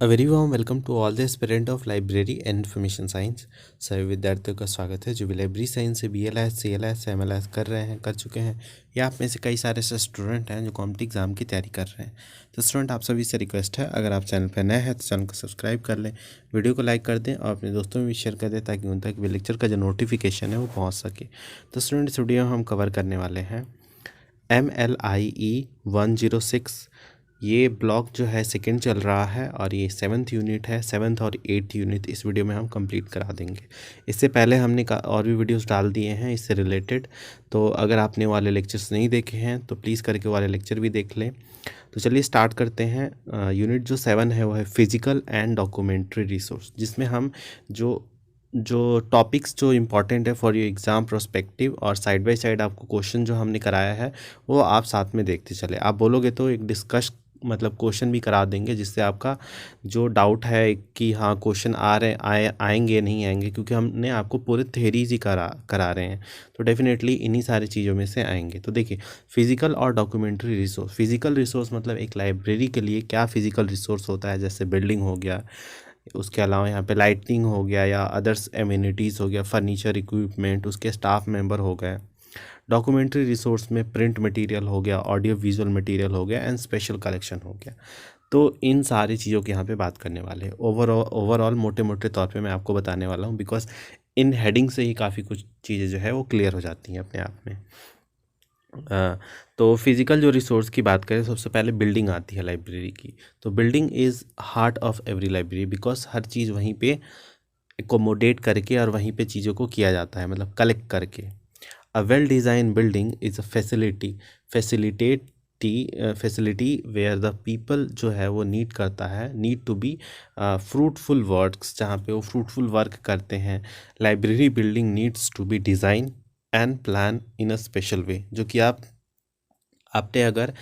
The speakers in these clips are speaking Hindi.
Very warm welcome to all the aspirant of library and information science. सभी विद्यार्थियों का स्वागत है जो भी लाइब्रेरी साइंस से BLS CLS MLS कर रहे हैं, कर चुके हैं, या आप में से कई सारे ऐसे स्टूडेंट हैं जो कॉम्पिटिटिव एग्जाम की तैयारी कर रहे हैं। तो स्टूडेंट, आप सभी से रिक्वेस्ट है, अगर आप चैनल पर नए हैं तो चैनल को सब्सक्राइब कर लें, वीडियो को लाइक कर दें और अपने दोस्तों में भी शेयर कर दें ताकि उन तक भी लेक्चर का जो नोटिफिकेशन है वो पहुँच सके। तो स्टूडेंट, इस वीडियो में हम कवर करने वाले हैं MLIE 106। ये ब्लॉक जो है सेकंड चल रहा है और ये 7th यूनिट है। 7th और 8th यूनिट इस वीडियो में हम कंप्लीट करा देंगे। इससे पहले हमने और भी वीडियोस डाल दिए हैं इससे रिलेटेड, तो अगर आपने वाले लेक्चर्स नहीं देखे हैं तो प्लीज़ करके वाले लेक्चर भी देख लें। तो चलिए स्टार्ट करते हैं। यूनिट जो 7 है वो है फिजिकल एंड डॉक्यूमेंट्री रिसोर्स, जिसमें हम जो जो टॉपिक्स जो इम्पॉर्टेंट है फॉर योर एग्ज़ाम प्रोस्पेक्टिव और साइड बाय साइड आपको क्वेश्चन जो हमने कराया है वो आप साथ में देखते चले। आप बोलोगे तो एक डिस्कस मतलब क्वेश्चन भी करा देंगे, जिससे आपका जो डाउट है कि हाँ क्वेश्चन आ रहे आएंगे नहीं आएंगे, क्योंकि हमने आपको पूरे थेरीज ही करा रहे हैं, तो डेफिनेटली इन्हीं सारी चीज़ों में से आएंगे। तो देखिए, फिजिकल और डॉक्यूमेंट्री रिसोर्स। फिजिकल रिसोर्स मतलब एक लाइब्रेरी के लिए क्या फिजिकल रिसोर्स होता है, जैसे बिल्डिंग हो गया, उसके अलावा यहाँ पे लाइटिंग हो गया या अदर्स एमिनिटीज़ हो गया, फर्नीचर इक्विपमेंट, उसके स्टाफ मेंबर हो गए। डॉक्यूमेंट्री रिसोर्स में प्रिंट मटेरियल हो गया, ऑडियो विजुअल मटेरियल हो गया एंड स्पेशल कलेक्शन हो गया। तो इन सारी चीज़ों की यहाँ पे बात करने वाले हैं। ओवरऑल मोटे मोटे तौर पे मैं आपको बताने वाला हूँ, बिकॉज इन हेडिंग से ही काफ़ी कुछ चीज़ें जो है वो क्लियर हो जाती हैं अपने आप में। तो फिज़िकल जो रिसोर्स की बात करें, सबसे पहले बिल्डिंग आती है लाइब्रेरी की। तो building is heart of every library, because हर चीज़ वहीं पे एकोमोडेट करके और वहीं पे चीज़ों को किया जाता है, मतलब कलेक्ट करके। A well design building is a facility where the people जो है वो need to be fruitful works, जहाँ पे वो फ्रूटफुल वर्क करते हैं। Library building needs to be design and plan in a special way. जो कि आपने अगर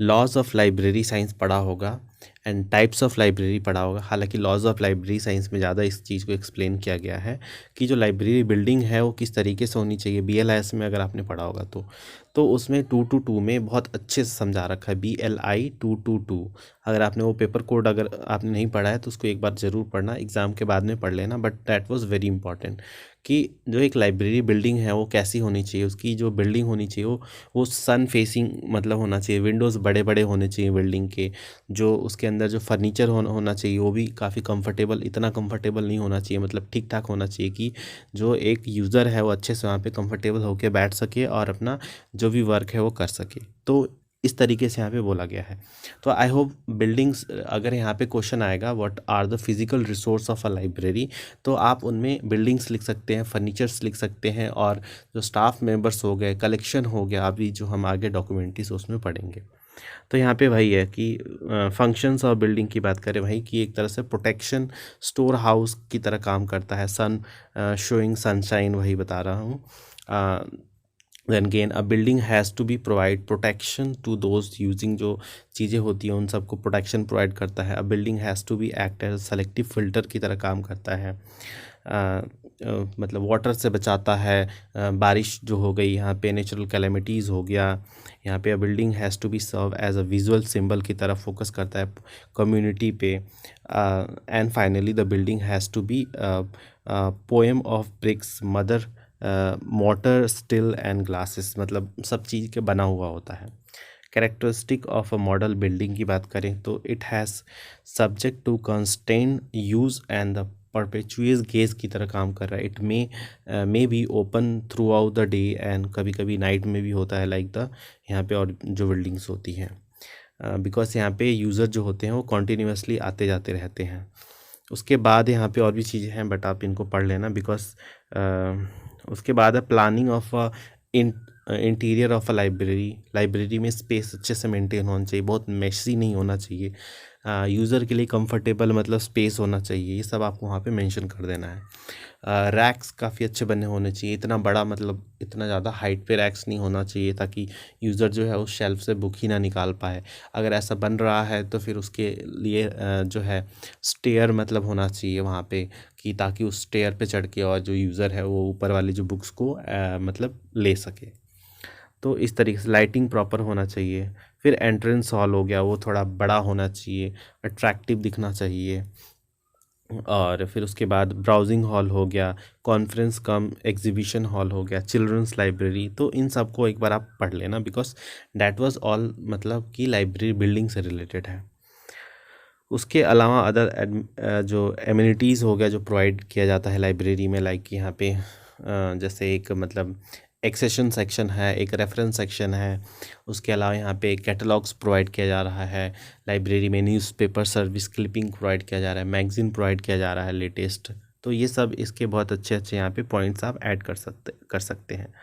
लॉज ऑफ लाइब्रेरी साइंस पढ़ा होगा एंड टाइप्स ऑफ लाइब्रेरी पढ़ा होगा, हालांकि लॉज ऑफ लाइब्रेरी साइंस में ज़्यादा इस चीज़ को एक्सप्लेन किया गया है कि जो लाइब्रेरी बिल्डिंग है वो किस तरीके से होनी चाहिए। BLIS में अगर आपने पढ़ा होगा तो उसमें 222 में बहुत अच्छे से समझा रखा है। BLI 222। अगर आपने वो पेपर कोड अगर आपने नहीं पढ़ा है तो उसको एक बार ज़रूर पढ़ना, एग्ज़ाम के बाद में पढ़ लेना, but that was very important कि जो एक लाइब्रेरी बिल्डिंग है वो कैसी होनी चाहिए। उसकी जो बिल्डिंग होनी चाहिए वो सन फेसिंग मतलब होना चाहिए, विंडोज़ बड़े बड़े होने चाहिए बिल्डिंग के। जो उसके अंदर जो फर्नीचर होना चाहिए वो भी काफ़ी कंफर्टेबल, इतना कंफर्टेबल नहीं होना चाहिए, मतलब ठीक ठाक होना चाहिए कि जो एक यूज़र है वो अच्छे से वहाँ पे कंफर्टेबल होकर बैठ सके और अपना जो भी वर्क है वो कर सके। तो इस तरीके से यहाँ पे बोला गया है। तो आई होप बिल्डिंग्स, अगर यहाँ पे क्वेश्चन आएगा what are the physical resource of a library, तो आप उनमें बिल्डिंग्स लिख सकते हैं, फर्नीचर्स लिख सकते हैं, और जो स्टाफ मेंबर्स हो गए, कलेक्शन हो गया, अभी जो हम आगे डॉक्यूमेंट्रीज उसमें पढ़ेंगे। तो यहाँ पे वही है कि फंक्शंस और बिल्डिंग की बात करें, वही कि एक तरह से प्रोटेक्शन स्टोर हाउस की तरह काम करता है। सन शोइंग सनशाइन, वही बता रहा हूँ। Then again a building has to be provide protection to those using, जो चीज़ें होती हैं उन सबको प्रोटेक्शन प्रोवाइड करता है। A building has to be act as selective filter की तरह काम करता है। मतलब वाटर से बचाता है, बारिश जो हो गई, यहाँ पे नेचुरल कैलेमिटीज़ हो गया, यहाँ पे building has to be serve as a visual symbol की तरफ फोकस करता है कम्युनिटी पे। And finally the building has to be poem of bricks, mother mortar steel and glasses, मतलब सब चीज़ के बना हुआ होता है। Characteristic of a model building की बात करें तो it has subject to constant use and the perpetuous gaze की तरह काम कर रहा है। इट may be open through out the day and कभी कभी नाइट में भी होता है, लाइक द यहाँ पे और जो बिल्डिंग्स होती हैं, बिकॉज यहाँ पे यूज़र जो होते हैं वो कॉन्टीन्यूसली आते जाते रहते हैं। उसके बाद यहाँ पे और भी चीज़ें हैं, बट आप इनको पढ़ लेना, बिकॉज उसके बाद है planning of interior of a library में स्पेस अच्छे से मेंटेन होना चाहिए, बहुत मेसी नहीं होना चाहिए, यूज़र के लिए कंफर्टेबल मतलब स्पेस होना चाहिए, ये सब आपको वहाँ पे मेंशन कर देना है। रैक्स काफ़ी अच्छे बने होने चाहिए, इतना बड़ा मतलब इतना ज़्यादा हाइट पे रैक्स नहीं होना चाहिए ताकि यूज़र जो है उस शेल्फ से बुक ही ना निकाल पाए। अगर ऐसा बन रहा है तो फिर उसके लिए जो है स्टेयर मतलब होना चाहिए वहाँ पे, कि ताकि उस स्टेयर पे चढ़ के और जो यूज़र है वो ऊपर वाली जो बुक्स को मतलब ले सके। तो इस तरीके से लाइटिंग प्रॉपर होना चाहिए। फिर एंट्रेंस हॉल हो गया, वो थोड़ा बड़ा होना चाहिए, अट्रैक्टिव दिखना चाहिए। और फिर उसके बाद ब्राउजिंग हॉल हो गया, कॉन्फ्रेंस कम एग्जीबिशन हॉल हो गया, चिल्ड्रंस लाइब्रेरी। तो इन सब को एक बार आप पढ़ लेना, बिकॉज डैट वाज ऑल मतलब कि लाइब्रेरी बिल्डिंग से रिलेटेड है। उसके अलावा अदर जो एमिनिटीज़ हो गया जो प्रोवाइड किया जाता है लाइब्रेरी में, लाइक यहाँ पे जैसे एक मतलब एक्सेशन सेक्शन है, एक रेफरेंस सेक्शन है। उसके अलावा यहाँ पे कैटलॉग्स प्रोवाइड किया जा रहा है लाइब्रेरी में, न्यूज़पेपर सर्विस क्लिपिंग प्रोवाइड किया जा रहा है, मैगज़ीन प्रोवाइड किया जा रहा है लेटेस्ट। तो ये सब इसके बहुत अच्छे अच्छे यहाँ पे पॉइंट्स आप ऐड कर सकते हैं।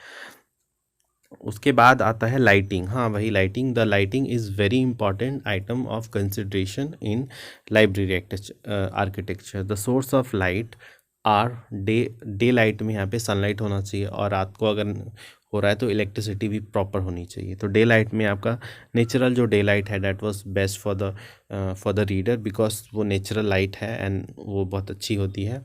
उसके बाद आता है लाइटिंग। हाँ, वही lighting. The lighting is very important item of consideration in library architecture. The source of light are day light में यहाँ पे सनलाइट होना चाहिए, और रात को अगर हो रहा है तो इलेक्ट्रिसिटी भी प्रॉपर होनी चाहिए। तो डे लाइट में आपका नेचुरल जो डे लाइट है that was best for the reader, because वो नेचुरल लाइट है एंड वो बहुत अच्छी होती है।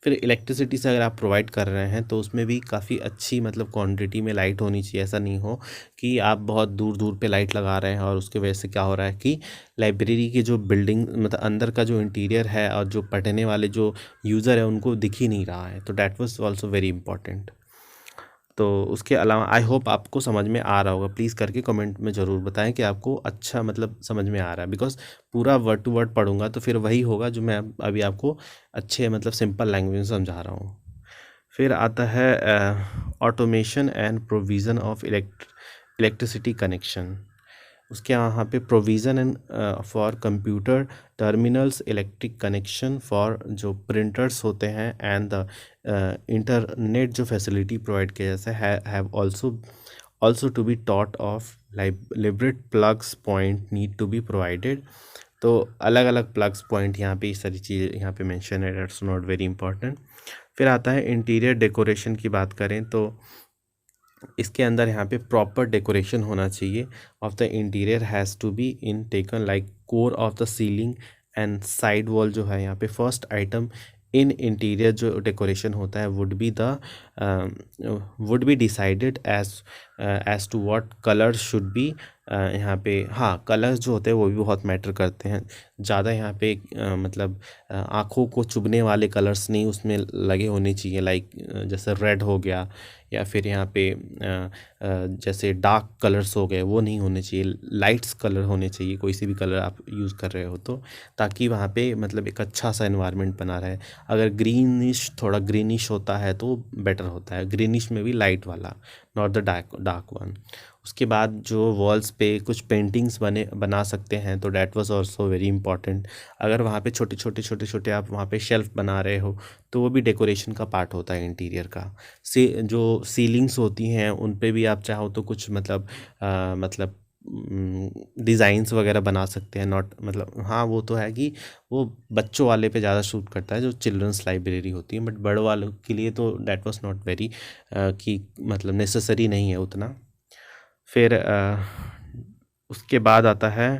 फिर इलेक्ट्रिसिटी से अगर आप प्रोवाइड कर रहे हैं तो उसमें भी काफ़ी अच्छी मतलब क्वांटिटी में लाइट होनी चाहिए। ऐसा नहीं हो कि आप बहुत दूर दूर पे लाइट लगा रहे हैं और उसके वजह से क्या हो रहा है कि लाइब्रेरी की जो बिल्डिंग मतलब अंदर का जो इंटीरियर है और जो पढ़ने वाले जो यूज़र है उनको दिख ही नहीं रहा है। तो that was also very important. तो उसके अलावा आई होप आपको समझ में आ रहा होगा। प्लीज़ करके कमेंट में ज़रूर बताएं कि आपको अच्छा मतलब समझ में आ रहा है, बिकॉज पूरा वर्ड टू वर्ड पढ़ूंगा तो फिर वही होगा जो मैं अभी आपको अच्छे मतलब सिंपल लैंग्वेज में समझा रहा हूँ। फिर आता है automation and provision of electricity connection. उसके यहाँ पे provision and for computer terminals, electric connection for जो प्रिंटर्स होते हैं, एंड द इंटरनेट जो फैसिलिटी प्रोवाइड किया जैसे have also to be taught of liberate plugs point need to be provided. तो अलग अलग प्लग्स पॉइंट यहाँ पे इस सारी चीज़ें यहाँ पे मेंशन है, दैट्स नॉट वेरी इंपॉर्टेंट। फिर आता है इंटीरियर डेकोरेशन की बात करें तो इसके अंदर यहाँ पे प्रॉपर डेकोरेशन होना चाहिए of the interior has to be in taken like core of the ceiling and side wall जो है यहाँ पे फर्स्ट आइटम इन इंटीरियर जो डेकोरेशन होता है would be decided as to what colour should be. यहाँ पे हाँ, कलर्स जो होते हैं वो भी बहुत मैटर करते हैं। ज़्यादा यहाँ पे मतलब आँखों को चुभने वाले कलर्स नहीं उसमें लगे होने चाहिए, लाइक जैसे रेड हो गया, या फिर यहाँ पे जैसे डार्क कलर्स हो गए वो नहीं होने चाहिए। लाइट्स कलर होने चाहिए, कोई सी भी कलर आप यूज़ कर रहे हो तो, ताकि वहाँ पे मतलब एक अच्छा सा एनवायरनमेंट बना रहे। अगर ग्रीनिश थोड़ा ग्रीनिश होता है तो बेटर होता है, ग्रीनिश में भी लाइट वाला, नॉट द डार्क वन। उसके बाद जो वॉल्स पे कुछ पेंटिंग्स बना सकते हैं तो that was also very important. अगर वहाँ पे छोटे छोटे आप वहाँ पे शेल्फ बना रहे हो तो वो भी डेकोरेशन का पार्ट होता है इंटीरियर का। से जो सीलिंग्स होती हैं उन पे भी आप चाहो तो कुछ मतलब डिज़ाइंस वगैरह बना सकते हैं। नॉट मतलब हाँ, वो तो है कि वो बच्चों वाले पे ज़्यादा शूट करता है जो चिल्ड्रंस लाइब्रेरी होती है, बट बड़े वालों के लिए तो डैट वाज नॉट वेरी कि मतलब नेसेसरी नहीं है उतना। फिर उसके बाद आता है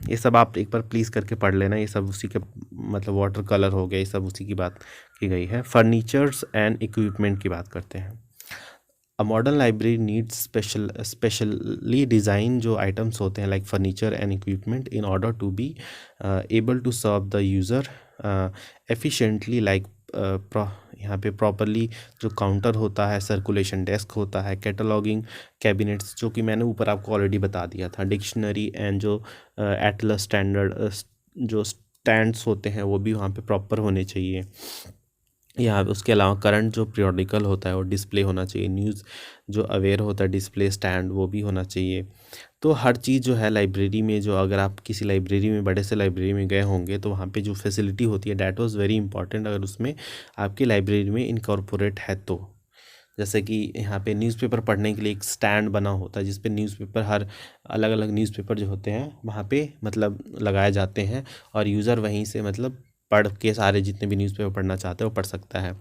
ये सब आप एक बार प्लीज़ करके पढ़ लेना, ये सब उसी के मतलब वाटर कलर हो गया, ये सब उसी की बात की गई है। फर्नीचर्स एंड इक्विपमेंट की बात करते हैं। A modern library needs specially design जो आइटम्स होते हैं like furniture and equipment in order to be able to serve the user efficiently, like यहाँ पे प्रॉपरली जो काउंटर होता है, सर्कुलेशन डेस्क होता है, कैटलॉगिंग कैबिनेट्स जो कि मैंने ऊपर आपको ऑलरेडी बता दिया था, डिक्शनरी एंड जो एटलस स्टैंडर्ड जो स्टैंड्स होते हैं वो भी वहाँ पे प्रॉपर होने चाहिए। यहाँ उसके अलावा करंट जो पीरियोडिकल होता है वो डिस्प्ले होना चाहिए, न्यूज़ जो अवेयर होता है डिस्प्ले स्टैंड वो भी होना चाहिए। तो हर चीज़ जो है लाइब्रेरी में, जो अगर आप किसी लाइब्रेरी में बड़े से लाइब्रेरी में गए होंगे तो वहाँ पे जो फैसिलिटी होती है डैट वाज वेरी इंपॉर्टेंट, अगर उसमें आपकी लाइब्रेरी में इनकॉर्पोरेट है तो। जैसे कि यहाँ पे न्यूज़पेपर पढ़ने के लिए एक स्टैंड बना होता है जिस पे न्यूज़पेपर हर अलग अलग न्यूज़पेपर जो होते हैं वहाँ पे मतलब लगाए जाते हैं, और यूज़र वहीं से मतलब पढ़ के सारे जितने भी न्यूज़पेपर पढ़ना चाहते हैं वो पढ़ सकता है।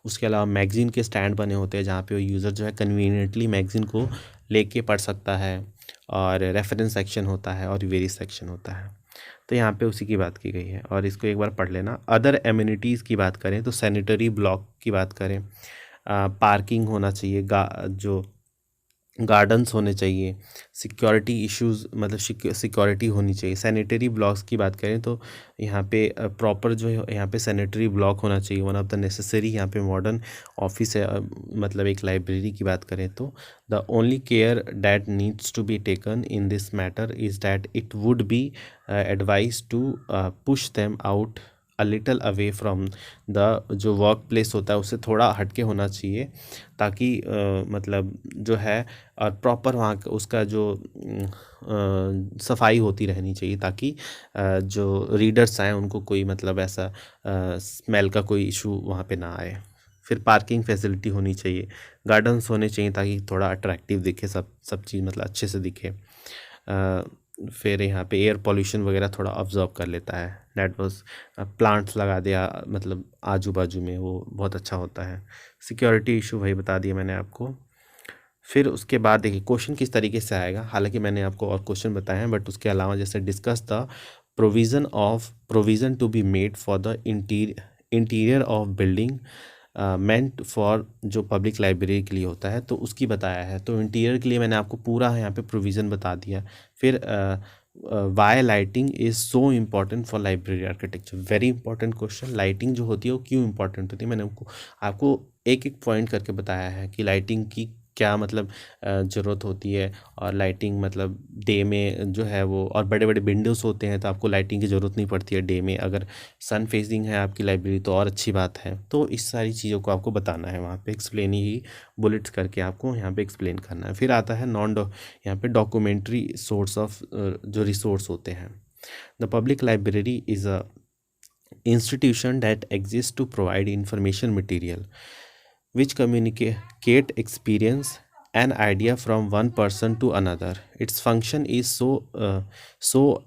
उसके अलावा मैगज़ीन के स्टैंड बने होते हैं जहाँ पे वो यूज़र जो है कन्वीनियंटली मैगज़ीन को लेके पढ़ सकता है, और रेफरेंस सेक्शन होता है और वेरियस सेक्शन होता है। तो यहाँ पे उसी की बात की गई है और इसको एक बार पढ़ लेना। अदर एमिनिटीज़ की बात करें तो सैनिटरी ब्लॉक की बात करें, पार्किंग होना चाहिए, जो गार्डन्स होने चाहिए, सिक्योरिटी इश्यूज़ मतलब सिक्योरिटी होनी चाहिए। सैनिटरी ब्लॉक्स की बात करें तो यहाँ पे प्रॉपर जो है यहाँ पे सैनिटरी ब्लॉक होना चाहिए, वन ऑफ द नेसेसरी यहाँ पे मॉडर्न ऑफिस है। मतलब एक लाइब्रेरी की बात करें तो the only care that needs to be taken in this matter is that it would be advise to push them out a little away from the जो वर्क प्लेस होता है उससे थोड़ा हटके होना चाहिए, ताकि मतलब जो है और प्रॉपर वहाँ उसका जो सफाई होती रहनी चाहिए, ताकि जो रीडर्स आए उनको कोई मतलब ऐसा स्मेल का कोई इशू वहाँ पे ना आए। फिर पार्किंग फैसिलिटी होनी चाहिए, गार्डन्स होने चाहिए ताकि थोड़ा अट्रैक्टिव दिखे, सब चीज़ मतलब अच्छे से दिखे। फिर यहाँ पे एयर पॉल्यूशन वगैरह थोड़ा ऑब्जर्व कर लेता है, दैट वाज प्लांट्स लगा दिया मतलब आजू बाजू में, वो बहुत अच्छा होता है। सिक्योरिटी इशू वही बता दिया मैंने आपको। फिर उसके बाद देखिए क्वेश्चन किस तरीके से आएगा, हालांकि मैंने आपको और क्वेश्चन बताए हैं बट उसके अलावा जैसे discuss the provision to be made for the interior of building meant for जो पब्लिक लाइब्रेरी के लिए होता है तो उसकी बताया है। तो इंटीरियर के लिए मैंने आपको पूरा यहाँ पे प्रोविज़न बता दिया। फिर why lighting is so important for library architecture, very important question. Lighting जो होती है वो क्यों इंपॉर्टेंट होती है, मैंने आपको एक एक पॉइंट करके बताया है कि लाइटिंग की क्या मतलब ज़रूरत होती है। और लाइटिंग मतलब डे में जो है वो, और बड़े बड़े विंडोज़ होते हैं तो आपको लाइटिंग की ज़रूरत नहीं पड़ती है डे में, अगर सन फेसिंग है आपकी लाइब्रेरी तो और अच्छी बात है। तो इस सारी चीज़ों को आपको बताना है वहाँ पे, एक्सप्लेन ही बुलेट्स करके आपको यहाँ पे एक्सप्लेन करना है। फिर आता है यहाँ पे डॉक्यूमेंट्री सोर्स ऑफ जो रिसोर्स होते हैं। The public library is a institution that exists to provide information material which communicate experience and idea from one person to another. Its function is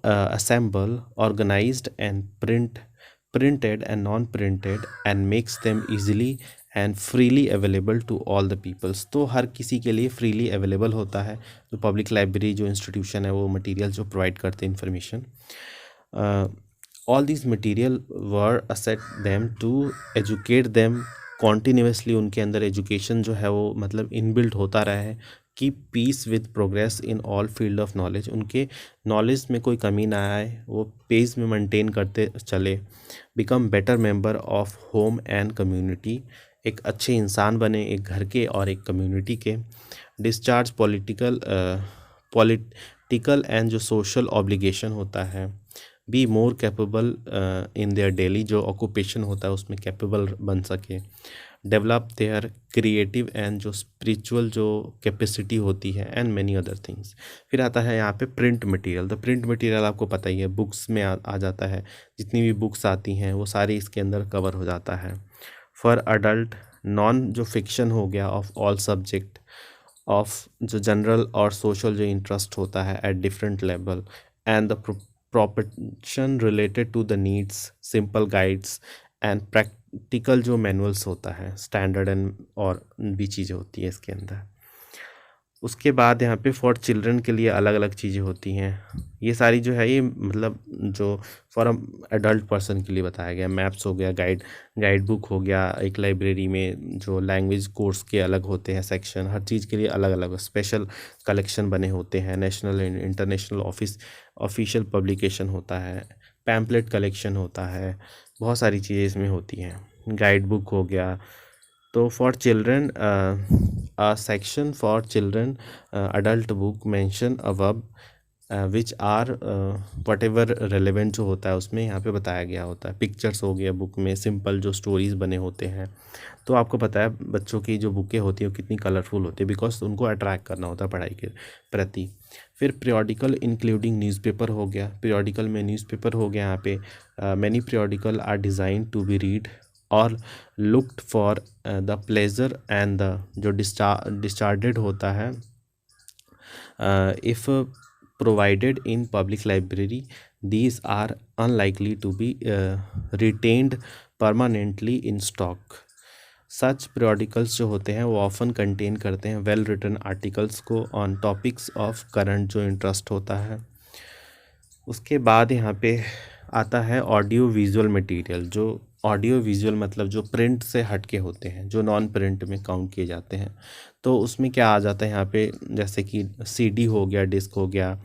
assemble, organized and printed and non-printed and makes them easily and freely available to all the peoples। तो हर किसी के लिए freely available होता है जो पब्लिक लाइब्रेरी जो इंस्टीट्यूशन है, वो मटेरियल जो प्रोवाइड करते हैं information. all these material were asset them to educate them continuously। उनके अंदर एजुकेशन जो है वो मतलब इनबिल्ट होता रहा है कि peace with progress in all field of knowledge, उनके नॉलेज में कोई कमी ना आए, वो पेस में मेंटेन करते चले। Become better member of home and community, एक अच्छे इंसान बने एक घर के और एक कम्युनिटी के। डिस्चार्ज पॉलिटिकल एंड जो सोशल ऑब्लिगेशन होता है। Be more capable in their daily, जो ऑक्यूपेशन होता है उसमें कैपेबल बन सके। डेवलप देयर क्रिएटिव एंड जो स्पिरिचुअल जो कैपेसिटी होती है एंड मैनी अदर थिंग्स। फिर आता है यहाँ पे print material. The print material आपको पता ही है, बुक्स में आ जाता है, जितनी भी बुक्स आती हैं वो सारी इसके अंदर कवर हो जाता है। फॉर अडल्ट नॉन जो फिक्शन हो गया ऑफ ऑल सब्जेक्ट ऑफ जो जनरल और सोशल जो इंटरेस्ट होता है at different level and the provision related to the needs, simple guides and practical जो मैनुअल्स होता है, स्टैंडर्ड एंड और भी चीज़ें होती है इसके अंदर। उसके बाद यहाँ पे फॉर चिल्ड्रन के लिए अलग अलग चीज़ें होती हैं। ये सारी जो है ये मतलब जो फॉर एडल्ट पर्सन के लिए बताया गया। मैप्स हो गया, गाइड बुक हो गया, एक लाइब्रेरी में जो लैंग्वेज कोर्स के अलग होते हैं सेक्शन, हर चीज़ के लिए अलग अलग स्पेशल कलेक्शन बने होते हैं। National and international official publication होता है, पैम्पलेट कलेक्शन होता है, बहुत सारी चीज़ें इसमें होती हैं। गाइड बुक हो गया। तो for children section for children adult book mention above which are whatever relevant जो होता है उसमें यहाँ पे बताया गया होता है। पिक्चर्स हो गया बुक में, सिंपल जो स्टोरीज़ बने होते हैं। तो आपको पता है बच्चों की जो बुकें होती हैं वो कितनी कलरफुल होती है, बिकॉज उनको अट्रैक्ट करना होता है पढ़ाई के प्रति। फिर पीरियोडिकल इंक्लूडिंग न्यूज़पेपर हो गया। पीरियोडिकल में न्यूज़पेपर हो गया यहाँ पे। Many periodical are design to be read और looked for the pleasure and the जो डिस्चार्डेड होता है if provided in public library, these are unlikely to be retained permanently in stock। Such periodicals जो होते हैं वो ऑफन कंटेन करते हैं वेल रिटन आर्टिकल्स को ऑन टॉपिक्स ऑफ करंट जो इंटरेस्ट होता है। उसके बाद यहाँ पे आता है ऑडियो विजुअल मटेरियल, जो ऑडियो विजुअल मतलब जो प्रिंट से हट के होते हैं, जो नॉन प्रिंट में काउंट किए जाते हैं। तो उसमें क्या आ जाता है यहाँ पे, जैसे कि सीडी हो गया, डिस्क हो गया,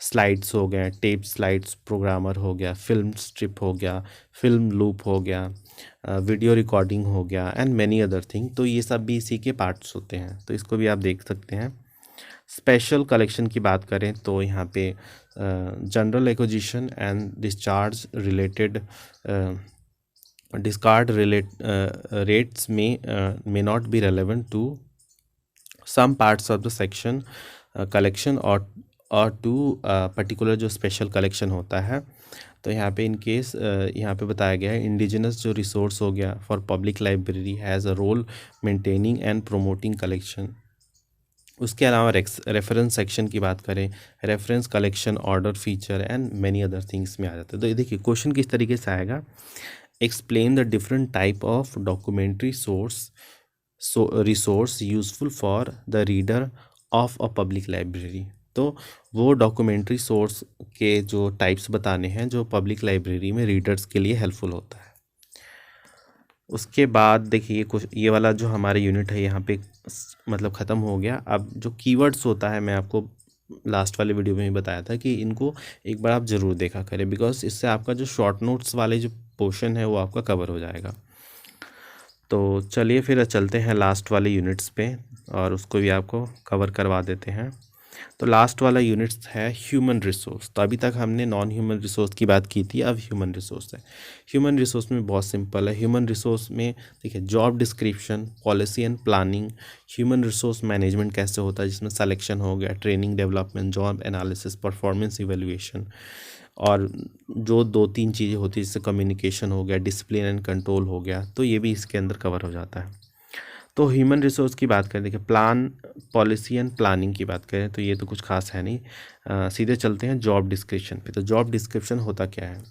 स्लाइड्स हो गया, टेप स्लाइड्स, प्रोग्रामर हो गया, फिल्म स्ट्रिप हो गया, फिल्म लूप हो गया, वीडियो रिकॉर्डिंग हो गया एंड मैनी अदर थिंग। तो ये सब भी इसी के पार्ट्स होते हैं, तो इसको भी आप देख सकते हैं। स्पेशल कलेक्शन की बात करें तो यहाँ पे general acquisition and discharge related discard rates may not be relevant to some parts of the section collection or to particular जो स्पेशल कलेक्शन होता है। तो यहाँ पे इन केस यहाँ पे बताया गया है इंडिजिनस जो रिसोर्स हो गया for public library has a role maintaining and promoting collection. उसके अलावा रेफरेंस सेक्शन की बात करें, reference collection, order, feature and many other things में आ जाते हैं। तो ये देखिए क्वेश्चन किस तरीके से आएगा, explain the different type of documentary resource useful for the reader of a public library. तो वो डॉक्यूमेंट्री सोर्स के जो टाइप्स बताने हैं जो पब्लिक लाइब्रेरी में रीडर्स के लिए हेल्पफुल होता है। उसके बाद देखिए कुछ ये वाला जो हमारा यूनिट है यहाँ पे मतलब ख़त्म हो गया। अब जो कीवर्ड्स होता है, मैं आपको लास्ट वाले वीडियो में ही बताया था कि इनको एक बार आप ज़रूर देखा करें, बिकॉज इससे आपका जो शॉर्ट नोट्स वाले जो पोर्शन है वो आपका कवर हो जाएगा। तो चलिए फिर चलते हैं लास्ट वाले यूनिट्स पे और उसको भी आपको कवर करवा देते हैं। तो लास्ट वाला यूनिट्स है ह्यूमन रिसोर्स। तो अभी तक हमने नॉन ह्यूमन रिसोर्स की बात की थी, अब ह्यूमन रिसोर्स है। ह्यूमन रिसोर्स में बहुत सिंपल है। ह्यूमन रिसोर्स में देखिए job description, policy and planning, human resource management कैसे होता है जिसमें सिलेक्शन हो गया, training development, job analysis, performance evaluation, और जो 2-3 चीज़ें होती है जैसे कम्युनिकेशन हो गया, डिसिप्लिन एंड कंट्रोल हो गया, तो ये भी इसके अंदर कवर हो जाता है। तो ह्यूमन रिसोर्स की बात करें, देखिए प्लान, पॉलिसी एंड प्लानिंग की बात करें तो ये तो कुछ खास है नहीं। सीधे चलते हैं जॉब डिस्क्रिप्शन पे। तो जॉब डिस्क्रिप्शन होता क्या है,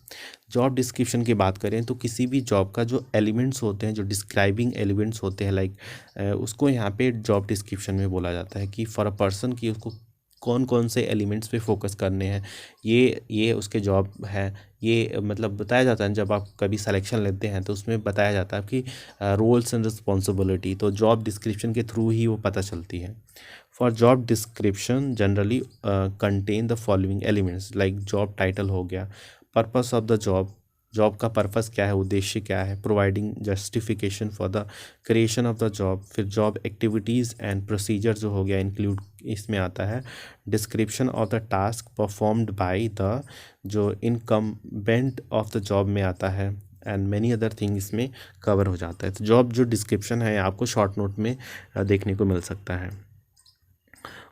जॉब डिस्क्रिप्शन की बात करें तो किसी भी जॉब का जो एलिमेंट्स होते हैं, जो डिस्क्राइबिंग एलिमेंट्स होते हैं लाइक उसको यहाँ पे जॉब डिस्क्रिप्शन में बोला जाता है कि फॉर अ पर्सन की उसको कौन कौन से एलिमेंट्स पे फोकस करने हैं, ये उसके जॉब है। ये मतलब बताया जाता है जब आप कभी सिलेक्शन लेते हैं तो उसमें बताया जाता है कि रोल्स एंड रिस्पॉन्सिबिलिटी, तो जॉब डिस्क्रिप्शन के थ्रू ही वो पता चलती है। For job description generally contain the following elements like job title हो गया, purpose of the job, job का पर्पस क्या है, उद्देश्य क्या है, providing justification for the creation of the job, फिर जॉब एक्टिविटीज़ एंड प्रोसीजर जो हो गया इंक्लूड इसमें आता है, description of the task performed by the जो इनकम्बेंट ऑफ द जॉब में आता है एंड मैनी अदर थिंग इसमें कवर हो जाता है। तो जॉब जो डिस्क्रिप्शन है आपको शॉर्ट नोट में देखने को मिल सकता है।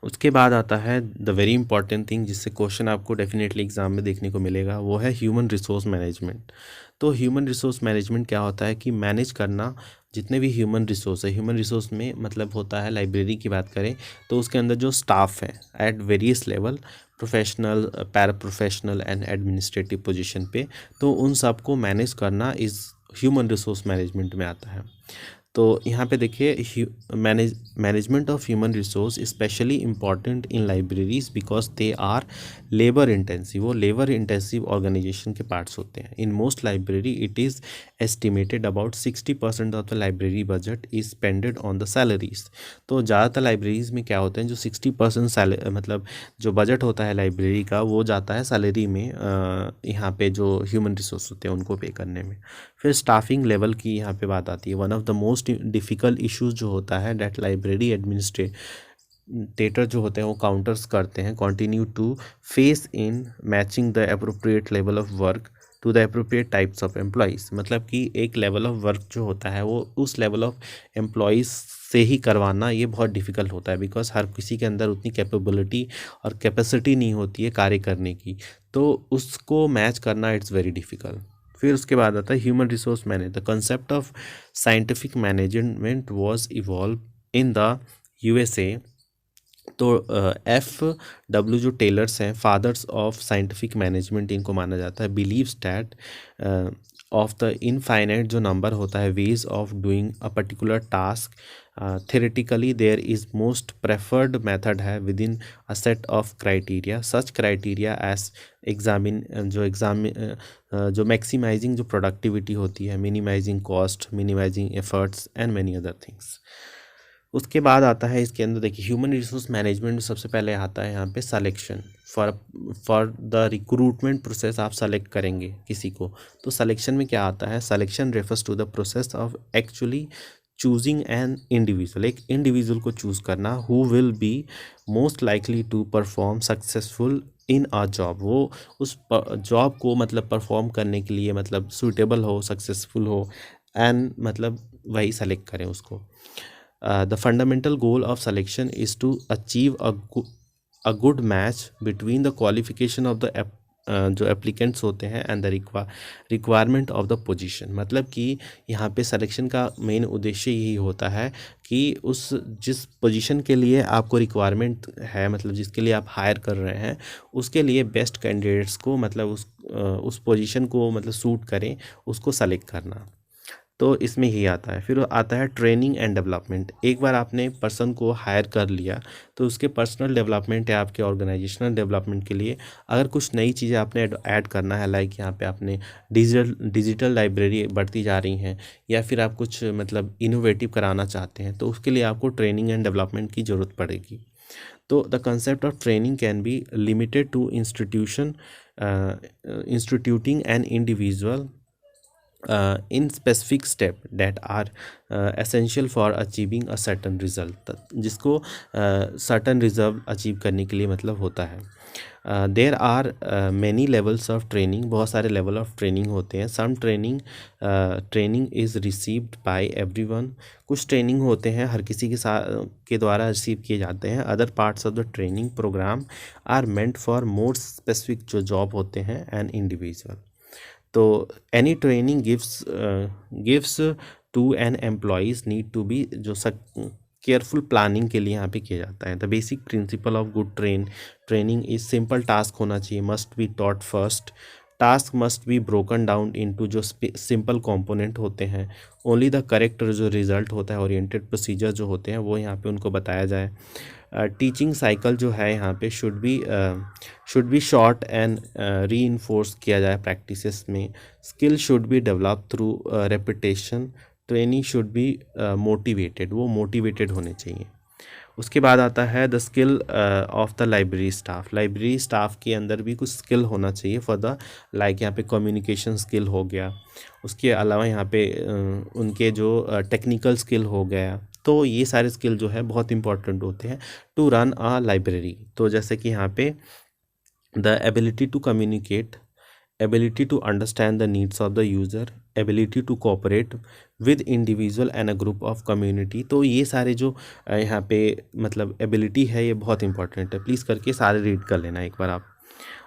उसके बाद आता है द वेरी इंपॉर्टेंट थिंग जिससे क्वेश्चन आपको डेफिनेटली एग्जाम में देखने को मिलेगा, वो है ह्यूमन रिसोर्स मैनेजमेंट। तो ह्यूमन रिसोर्स मैनेजमेंट क्या होता है कि मैनेज करना जितने भी ह्यूमन रिसोर्स है। ह्यूमन रिसोर्स में मतलब होता है, लाइब्रेरी की बात करें तो उसके अंदर जो स्टाफ है at various level, professional, para professional and administrative position पे, तो उन सब को मैनेज करना इस ह्यूमन रिसोर्स मैनेजमेंट में आता है। तो यहाँ पे देखिए management of human resource specially important in libraries because they are labour intensive. वो लेबर इंटेंसिव ऑर्गेनाइजेशन के पार्ट्स होते हैं। In most library it is estimated about 60% of the library budget is spended on the salaries. तो ज़्यादातर लाइब्रेरीज में क्या होते हैं, जो 60% मतलब जो बजट होता है लाइब्रेरी का वो जाता है सैलरी में, यहाँ पे जो ह्यूमन रिसोर्स होते हैं उनको पे करने में। फिर स्टाफिंग लेवल की यहाँ पे बात आती है। One of the most difficult issues जो होता है डेट लाइब्रेरी एडमिनिस्ट्रेटर जो होते हैं वो काउंटर्स करते हैं, continue to face in matching the appropriate level of work to the appropriate types of employees. मतलब कि एक लेवल ऑफ वर्क जो होता है वो उस लेवल ऑफ एम्प्लॉयज़ से ही करवाना ये बहुत डिफ़िकल्ट होता है, बिकॉज हर किसी के अंदर उतनी कैपेबिलिटी और कैपेसिटी नहीं होती है कार्य करने की, तो उसको मैच करना इट्स वेरी डिफ़िकल्ट। फिर उसके बाद आता है human resource manage. The concept of scientific management was evolve in the USA. तो F.W. जो टेलर्स हैं, फादर्स ऑफ साइंटिफिक मैनेजमेंट इनको माना जाता है, believes that of the infinite जो नंबर होता है ways of doing a particular task, theoretically there is most preferred method है within a set of criteria, such criteria as examine जो मैक्सिमाइजिंग जो प्रोडक्टिविटी होती है, minimising cost, minimising efforts and many other things. उसके बाद आता है इसके अंदर देखिए ह्यूमन रिसोर्स मैनेजमेंट में सबसे पहले आता है यहाँ पे selection. For for the recruitment process आप सेलेक्ट करेंगे किसी को, तो सिलेक्शन में क्या आता है, selection refers to the process of actually choosing an individual, एक इंडिविजुअल को चूज़ करना who will be most likely to perform successful in a job, वो उस जॉब को मतलब परफॉर्म करने के लिए मतलब सूटेबल हो, सक्सेसफुल हो, एंड मतलब वही सेलेक्ट करें उसको। The fundamental goal of selection is to achieve a good match between the qualification of the जो एप्लीकेंट्स होते हैं and the requirement of the position. मतलब कि यहाँ पे सिलेक्शन का मेन उद्देश्य यही होता है कि उस जिस पोजीशन के लिए आपको रिक्वायरमेंट है, मतलब जिसके लिए आप हायर कर रहे हैं, उसके लिए बेस्ट कैंडिडेट्स को मतलब उस पोजीशन को मतलब सूट करें, उसको सेलेक्ट करना। तो इसमें ही आता है। फिर आता है ट्रेनिंग एंड डेवलपमेंट। एक बार आपने पर्सन को हायर कर लिया तो उसके पर्सनल डेवलपमेंट या आपके ऑर्गेनाइजेशनल डेवलपमेंट के लिए अगर कुछ नई चीज़ें आपने ऐड करना है, लाइक यहाँ पे आपने डिजिटल लाइब्रेरी बढ़ती जा रही हैं, या फिर आप कुछ मतलब इनोवेटिव कराना चाहते हैं, तो उसके लिए आपको ट्रेनिंग एंड डेवलपमेंट की ज़रूरत पड़ेगी। तो the concept of training can be limited to instituting an individual in specific step that are essential for achieving a certain result, जिसको certain result achieve करने के लिए मतलब होता है। There are many levels of training, बहुत सारे लेवल ऑफ ट्रेनिंग होते हैं। Some training is received by everyone, कुछ ट्रेनिंग होते हैं हर किसी के साथ के द्वारा रिसीव किए जाते हैं। Other parts of the training program are meant for more specific जो जॉब होते हैं एंड इंडिविजुअल। तो any training gives to an employees need to be जो केयरफुल प्लानिंग के लिए यहाँ पे किया जाता है। The basic principle of good training is simple task होना चाहिए, must be taught first, task must be broken down into जो सिंपल कंपोनेंट होते हैं, ओनली द करेक्ट जो रिजल्ट होता है, ओरिएंटेड प्रोसीजर जो होते हैं वो यहाँ पे उनको बताया जाए। टीचिंग साइकिल जो है यहाँ पे should be short and re किया जाए प्रैक्टिसेस में। Skill should be develop through repetition, training should be motivated, वो मोटिवेटेड होने चाहिए। उसके बाद आता है the skill of the library staff. Library staff के अंदर भी कुछ स्किल होना चाहिए फॉर द लाइक यहाँ पे कम्युनिकेशन स्किल हो गया, उसके अलावा यहाँ पे उनके जो टेक्निकल स्किल हो गया। तो ये सारे स्किल जो है बहुत इंपॉर्टेंट होते हैं टू रन अ लाइब्रेरी। तो जैसे कि यहाँ पे the ability to communicate, ability to understand the needs of the user, ability to cooperate with individual and a group of community। तो ये सारे जो यहाँ पे मतलब एबिलिटी है ये बहुत इंपॉर्टेंट है, प्लीज़ करके सारे रीड कर लेना एक बार आप।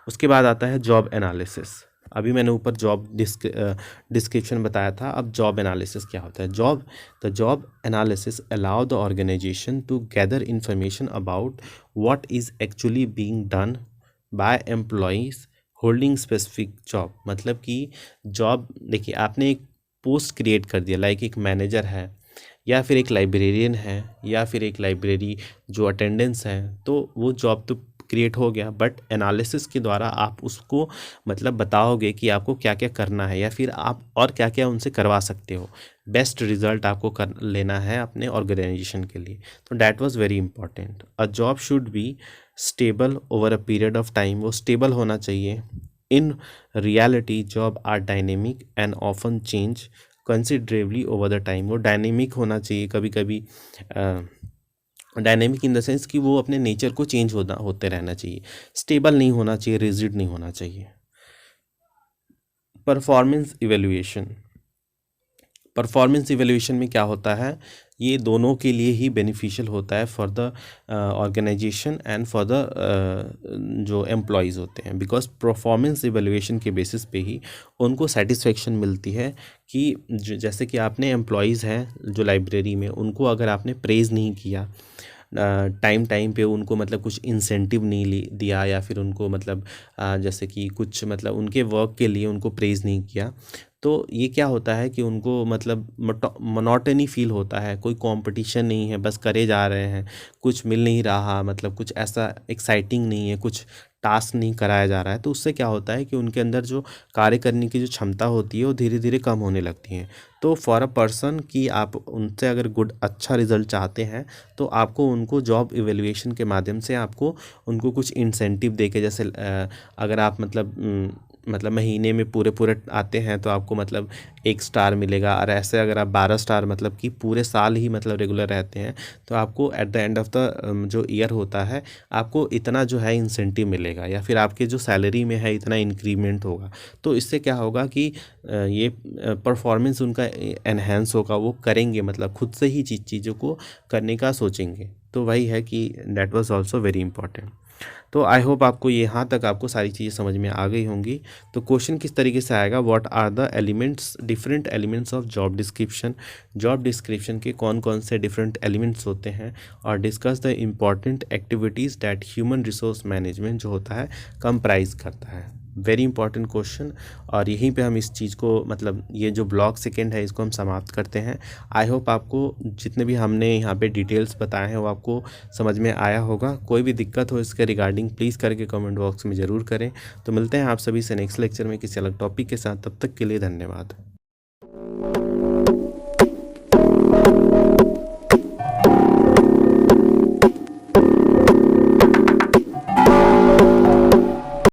उसके बाद आता है जॉब एनालिसिस। अभी मैंने ऊपर जॉब डिस्क्रिप्शन बताया था, अब जॉब एनालिसिस क्या होता है। The job analysis allow the organisation to gather information about what is actually being done by employees holding specific job. मतलब कि जॉब देखिए आपने एक पोस्ट क्रिएट कर दिया, लाइक एक मैनेजर है या फिर एक लाइब्रेरियन है या फिर एक लाइब्रेरी जो अटेंडेंस है, तो वो जॉब तो क्रिएट हो गया, बट एनालिसिस के द्वारा आप उसको मतलब बताओगे कि आपको क्या क्या करना है या फिर आप और क्या क्या उनसे करवा सकते हो, बेस्ट रिजल्ट आपको कर लेना है अपने ऑर्गेनाइजेशन के लिए। तो that was very important. A job should be stable over a period of time, वो स्टेबल होना चाहिए। In reality job are dynamic and often change considerably over the time, वो डायनेमिक होना चाहिए, कभी कभी डायनेमिक इन द सेंस कि वो अपने नेचर को चेंज होते रहना चाहिए, स्टेबल नहीं होना चाहिए, रिजिड नहीं होना चाहिए। परफॉर्मेंस इवेल्युएशन में क्या होता है, ये दोनों के लिए ही बेनिफिशियल होता है for the organisation and for the जो एम्प्लॉयज़ होते हैं, बिकॉज परफॉर्मेंस इवेल्युएशन के बेसिस पे ही उनको सेटिस्फेक्शन मिलती है कि जैसे कि आपने एम्प्लॉयज़ हैं जो लाइब्रेरी में, उनको अगर आपने प्रेज़ नहीं किया टाइम पे, उनको मतलब कुछ इंसेंटिव नहीं दिया या फिर उनको मतलब जैसे कि कुछ मतलब उनके वर्क के लिए उनको प्रेज़ नहीं किया, तो ये क्या होता है कि उनको मतलब मोनोटनी फील होता है, कोई कंपटीशन नहीं है, बस करे जा रहे हैं, कुछ मिल नहीं रहा, मतलब कुछ ऐसा एक्साइटिंग नहीं है, कुछ टास्क नहीं कराया जा रहा है। तो उससे क्या होता है कि उनके अंदर जो कार्य करने की जो क्षमता होती है वो धीरे धीरे कम होने लगती है। तो फॉर अ पर्सन कि आप उनसे अगर गुड अच्छा रिजल्ट चाहते हैं तो आपको उनको जॉब इवैल्यूएशन के माध्यम से आपको उनको कुछ इंसेंटिव दे के, जैसे अगर आप मतलब महीने में पूरे पूरे आते हैं तो आपको मतलब 1 स्टार मिलेगा, और ऐसे अगर आप 12 स्टार मतलब कि पूरे साल ही मतलब रेगुलर रहते हैं तो आपको at the end of the जो ईयर होता है आपको इतना जो है इंसेंटिव मिलेगा, या फिर आपके जो सैलरी में है इतना इंक्रीमेंट होगा। तो इससे क्या होगा कि ये परफॉर्मेंस उनका एनहेंस होगा, वो करेंगे, मतलब खुद से ही चीज़ों को करने का सोचेंगे। तो वही है कि that was also very important. तो आई होप आपको यहाँ तक आपको सारी चीज़ें समझ में आ गई होंगी। तो क्वेश्चन किस तरीके से आएगा, what are the elements, different elements of job description, job description के कौन कौन से डिफरेंट एलिमेंट्स होते हैं, और discuss the important activities that human resource management जो होता है कंप्राइज करता है। वेरी इंपॉर्टेंट क्वेश्चन। और यहीं पे हम इस चीज़ को मतलब ये जो ब्लॉक सेकेंड है इसको हम समाप्त करते हैं। आई होप आपको जितने भी हमने यहाँ पे डिटेल्स बताए हैं वो आपको समझ में आया होगा। कोई भी दिक्कत हो इसके रिगार्डिंग प्लीज़ करके कमेंट बॉक्स में ज़रूर करें। तो मिलते हैं आप सभी से नेक्स्ट लेक्चर में किसी अलग टॉपिक के साथ, तब तक के लिए धन्यवाद।